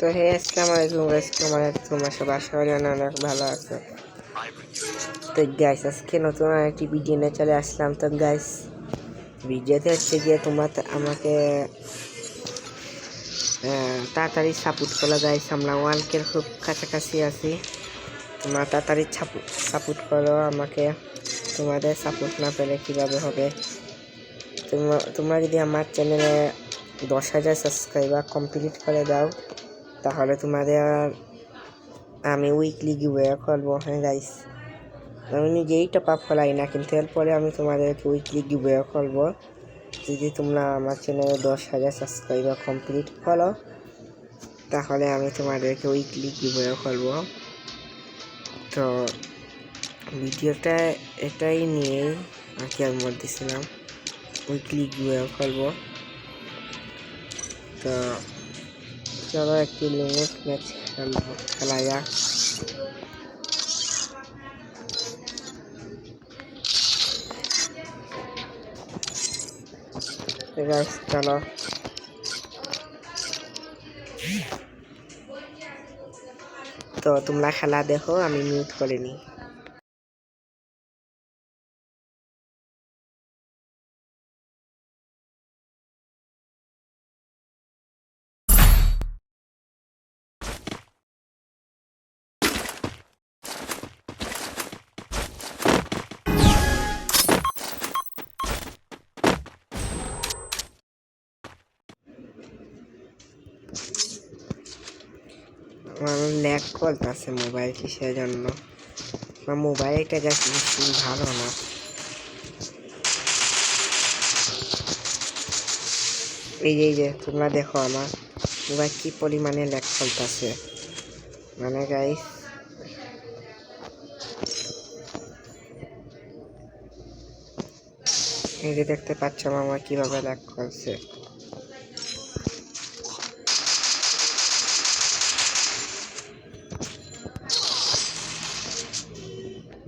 তো হে আসসালামু আলাইকুম গাইস, কেমন আছো তোমরা সব? আশা করি অনেক ভালো আছো। তো গাইস আজকে নতুন আরেকটি ভিডিও নিয়ে চলে আসলাম। তো গাইস ভিডিওতে হচ্ছে গিয়ে তোমরা আমাকে তাড়াতাড়ি সাপোর্ট করো গাইস। আমরা 1K খুব কাছাকাছি আছি, তোমরা তাড়াতাড়ি সাপোর্ট করো আমাকে। তোমাদের সাপোর্ট না পেলে কীভাবে হবে? তোমরা যদি আমার চ্যানেলে 10,000 সাবস্ক্রাইবার কমপ্লিট করে দাও তাহলে তোমাদের আমি উইকলি গিভওয়ে করবো। হ্যাঁ গাইস, আমি নিজেই টপ আপ করাই না, কিন্তু এরপরে আমি তোমাদেরকে উইকলি গিভওয়ে করবো যদি তোমরা আমার চ্যানেলে 10,000 সাবস্ক্রাইবার কমপ্লিট করো, তাহলে আমি তোমাদেরকে উইকলি গিভওয়ে করবো। তো ভিডিওটা এটাই নিয়েই আজকে আমি দিছিলাম, উইকলি গিভওয়ে করবো। তো চলো একটি লিমিট ম্যাচ খেলা যাক। চলো তো তোমরা খেলা দেখো, আমি মিউট করে নিই। আমার ল্যাগ করতেছে মোবাইল, কিসের জন্য? আমার মোবাইলটা জাস্ট ভালো না। এই যে তোমরা দেখো আমার মোবাইল কি পরিমাণে ল্যাগ করতেছে, মানে গাইস এই যে দেখতে পাচ্ছ আমার কিভাবে ল্যাগ করছে।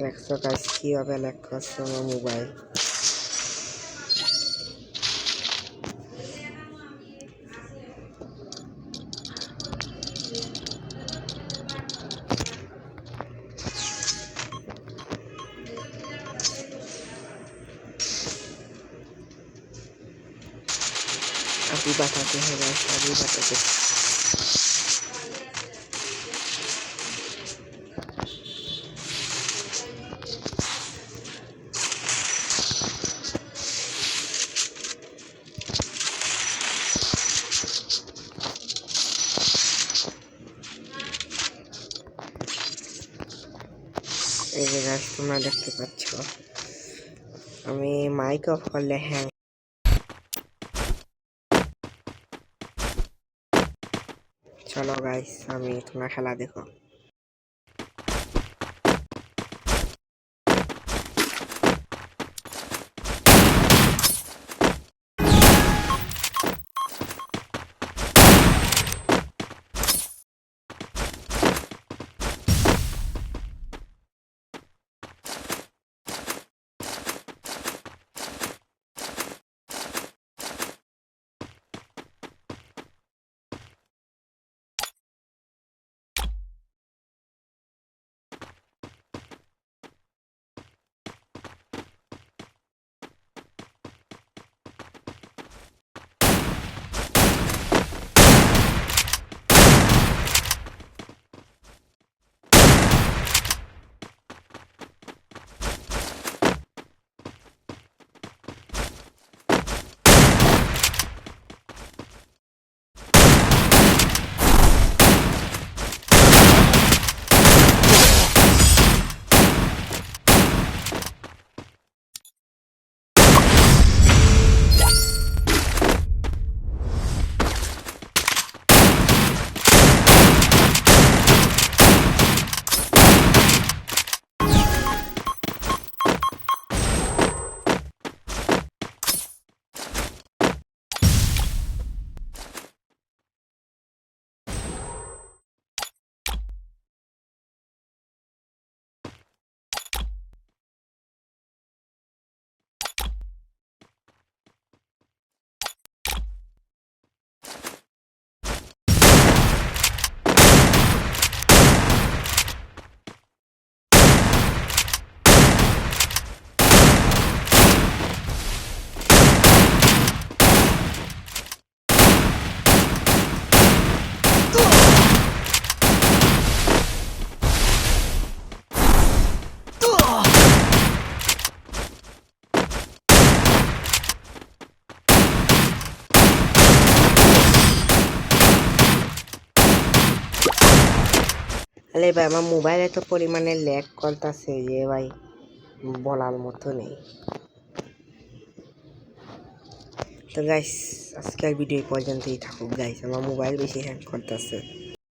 দেখছো গাইস কিভাবে ল্যাগ করছে আমার মোবাইল। अभी बताते हैं गाइस, अभी बताते हैं। এই যে গাইস তোমরা দেখতে পাচ্ছ আমি মাইক অফ করলে হ্যাং। চলো গাইস আমি তোমরা খেলা দেখো। আরে ভাই আমার মোবাইল এত পরিমাণে ল্যাগ করতেছে যে ভাই বলার মতো নেই। তো গাইস আজকের ভিডিও পর্যন্তই থাকুক গাইস, আমার মোবাইল বেশি হ্যাং করতেছে।